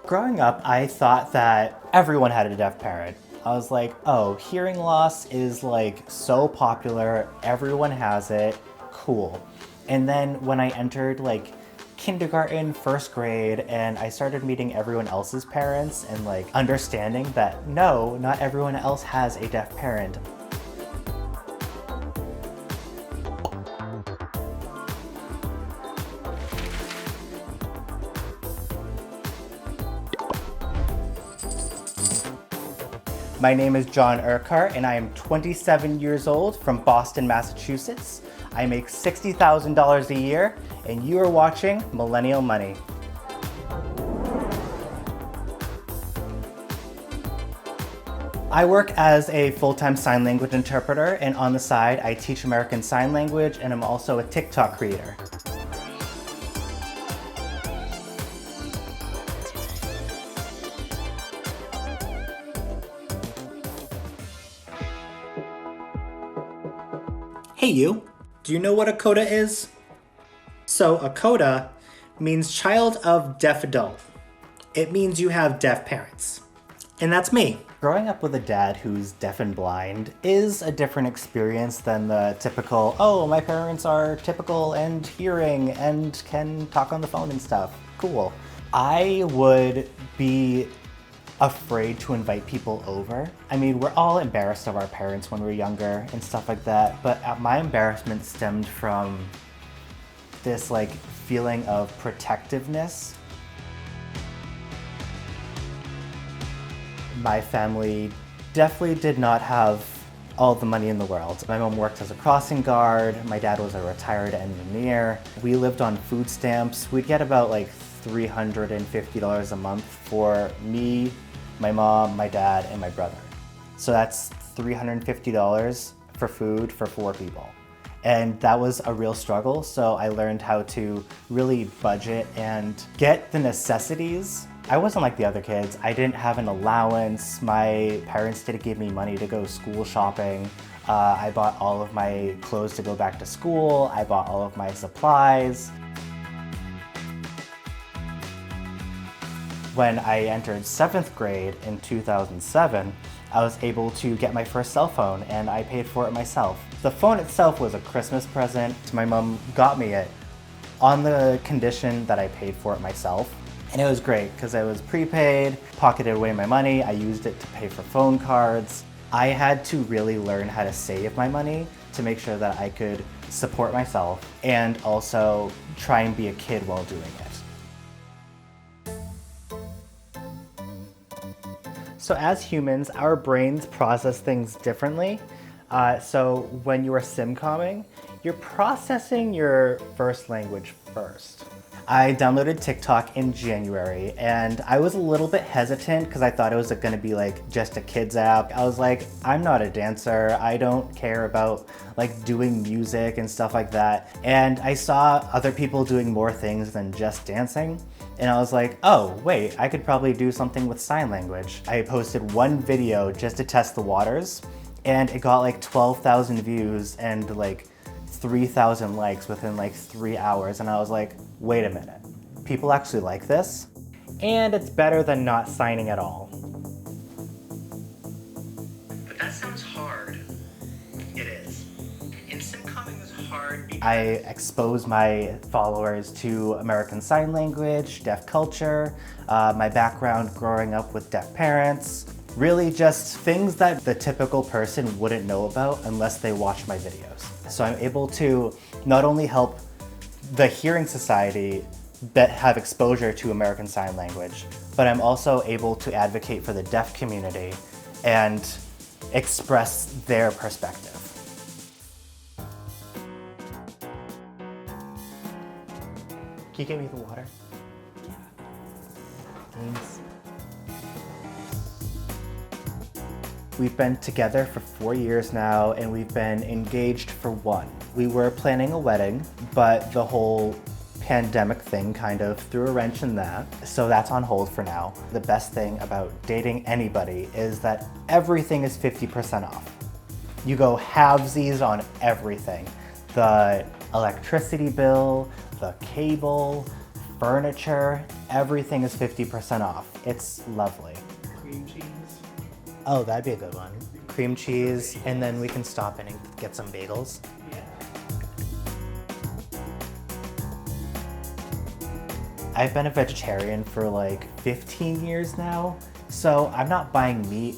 Growing up, I thought that everyone had a deaf parent. I was like, oh, hearing loss is like so popular, everyone has it, cool. And then when I entered like kindergarten, first grade, and I started meeting everyone else's parents and like understanding that no, not everyone else has a deaf parent. My name is Jon Urquhart and I am 27 years old from Boston, Massachusetts. I make $60,000 a year and you are watching Millennial Money. I work as a full-time sign language interpreter, and on the side I teach American Sign Language, and I'm also a TikTok creator. Hey you, do you know what a CODA is? So a CODA means child of deaf adult. It means you have deaf parents. And that's me. Growing up with a dad who's deaf and blind is a different experience than the typical, oh, my parents are typical and hearing and can talk on the phone and stuff. Cool. I would be afraid to invite people over. I mean, we're all embarrassed of our parents when we're younger and stuff like that, but my embarrassment stemmed from this like feeling of protectiveness. My family definitely did not have all the money in the world. My mom worked as a crossing guard, my dad was a retired engineer. We lived on food stamps. We'd get about like $350 a month for me, my mom, my dad, and my brother. So that's $350 for food for 4 people. And that was a real struggle, so I learned how to really budget and get the necessities. I wasn't like the other kids. I didn't have an allowance. My parents didn't give me money to go school shopping. I bought all of my clothes to go back to school. I bought all of my supplies. When I entered 7th grade in 2007, I was able to get my first cell phone and I paid for it myself. The phone itself was a Christmas present. My mom got me it on the condition that I paid for it myself. And it was great because I was prepaid, pocketed away my money, I used it to pay for phone cards. I had to really learn how to save my money to make sure that I could support myself and also try and be a kid while doing it. So as humans, our brains process things differently. So when you are simcomming, you're processing your first language first. I downloaded TikTok in January and I was a little bit hesitant because I thought it was gonna be like just a kids app. I was like, I'm not a dancer. I don't care about like doing music and stuff like that. And I saw other people doing more things than just dancing. And I was like, oh, wait, I could probably do something with sign language. I posted one video just to test the waters and it got like 12,000 views and like 3,000 likes within like 3 hours. And I was like, wait a minute, people actually like this? And it's better than not signing at all. But that sounds hard. It is. And simcomming is hard because I expose my followers to American Sign Language, deaf culture, my background growing up with deaf parents, really just things that the typical person wouldn't know about unless they watch my videos. So I'm able to not only help the Hearing Society that have exposure to American Sign Language, but I'm also able to advocate for the deaf community and express their perspective. Can you get me the water? Yeah. Thanks. We've been together for 4 years now and we've been engaged for 1. We were planning a wedding, but the whole pandemic thing kind of threw a wrench in that, so that's on hold for now. The best thing about dating anybody is that everything is 50% off. You go halvesies on everything. The electricity bill, the cable, furniture, everything is 50% off. It's lovely. Cream cheese. Oh, that'd be a good one. Cream cheese, and then we can stop in and get some bagels. Yeah. I've been a vegetarian for like 15 years now, so I'm not buying meat,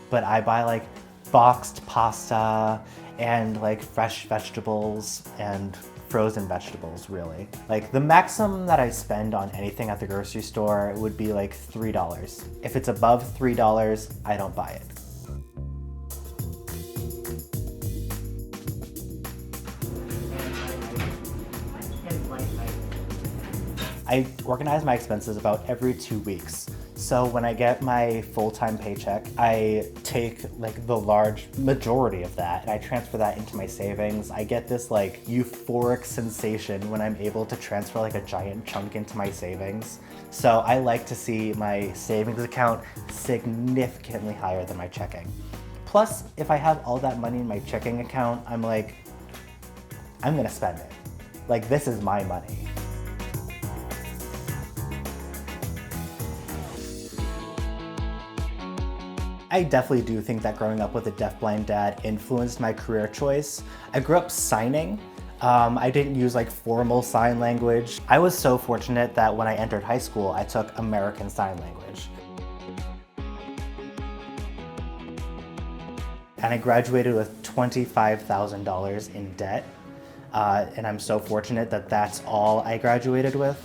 but I buy like boxed pasta and like fresh vegetables and frozen vegetables, really. Like the maximum that I spend on anything at the grocery store would be like $3. If it's above $3, I don't buy it. I organize my expenses about every 2 weeks. So when I get my full-time paycheck, I take like the large majority of that and I transfer that into my savings. I get this like euphoric sensation when I'm able to transfer like a giant chunk into my savings. So I like to see my savings account significantly higher than my checking. Plus, if I have all that money in my checking account, I'm like, I'm gonna spend it. Like, this is my money. I definitely do think that growing up with a deafblind dad influenced my career choice. I grew up signing. I didn't use like formal sign language. I was so fortunate that when I entered high school, I took American Sign Language. And I graduated with $25,000 in debt. And I'm so fortunate that that's all I graduated with.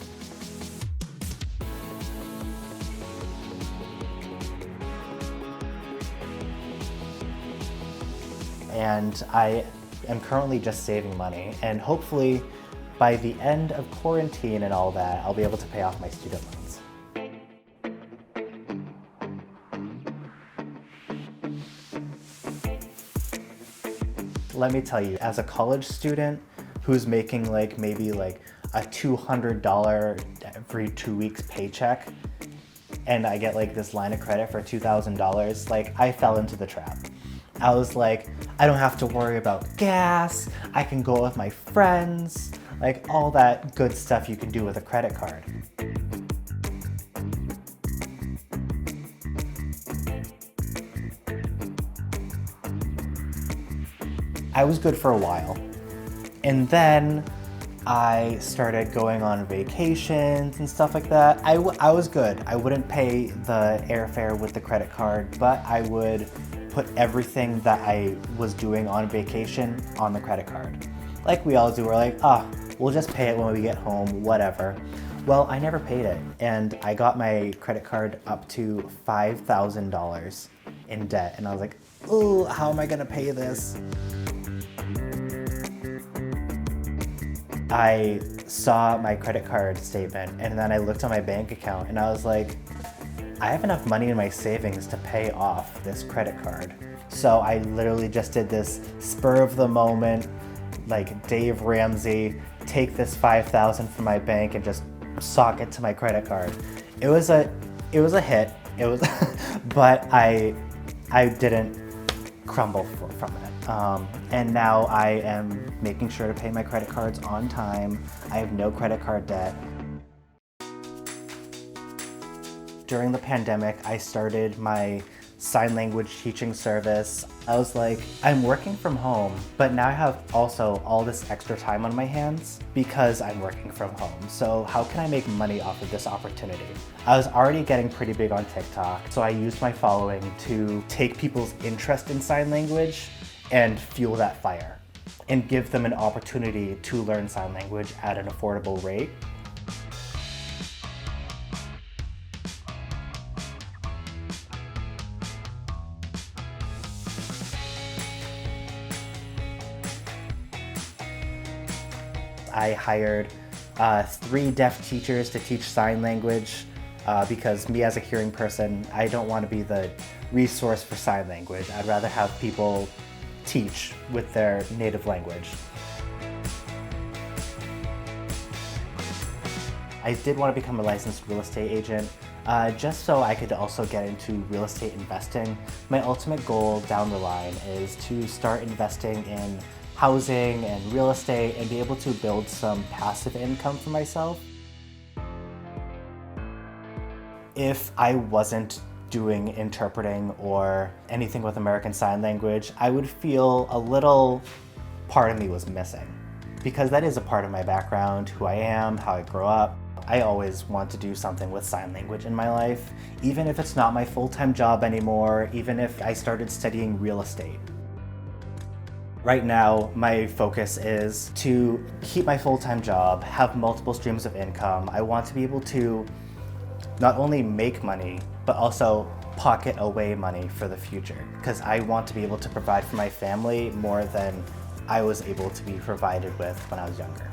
And I am currently just saving money, and hopefully by the end of quarantine and all that, I'll be able to pay off my student loans. Let me tell you, as a college student who's making like maybe like a $200 every 2 weeks paycheck, and I get like this line of credit for $2,000, like I fell into the trap. I was like, I don't have to worry about gas, I can go with my friends, like all that good stuff you can do with a credit card. I was good for a while, and then I started going on vacations and stuff like that. I was good. I wouldn't pay the airfare with the credit card, but I would put everything that I was doing on vacation on the credit card. Like we all do, we're like, we'll just pay it when we get home, whatever. Well, I never paid it, and I got my credit card up to $5,000 in debt, and I was like, ooh, how am I gonna pay this? I saw my credit card statement, and then I looked on my bank account, and I was like, I have enough money in my savings to pay off this credit card. So I literally just did this spur of the moment, like Dave Ramsey, take this $5,000 from my bank and just sock it to my credit card. It was a hit. It was, but I didn't crumble from it. And now I am making sure to pay my credit cards on time. I have no credit card debt. During the pandemic, I started my sign language teaching service. I was like, I'm working from home, but now I have also all this extra time on my hands because I'm working from home. So how can I make money off of this opportunity? I was already getting pretty big on TikTok, so I used my following to take people's interest in sign language and fuel that fire and give them an opportunity to learn sign language at an affordable rate. I hired 3 deaf teachers to teach sign language because me as a hearing person, I don't want to be the resource for sign language. I'd rather have people teach with their native language. I did want to become a licensed real estate agent just so I could also get into real estate investing. My ultimate goal down the line is to start investing in housing and real estate and be able to build some passive income for myself. If I wasn't doing interpreting or anything with American Sign Language, I would feel a little part of me was missing. Because that is a part of my background, who I am, how I grew up. I always want to do something with sign language in my life, even if it's not my full-time job anymore, even if I started studying real estate. Right now, my focus is to keep my full-time job, have multiple streams of income. I want to be able to not only make money, but also pocket away money for the future, because I want to be able to provide for my family more than I was able to be provided with when I was younger.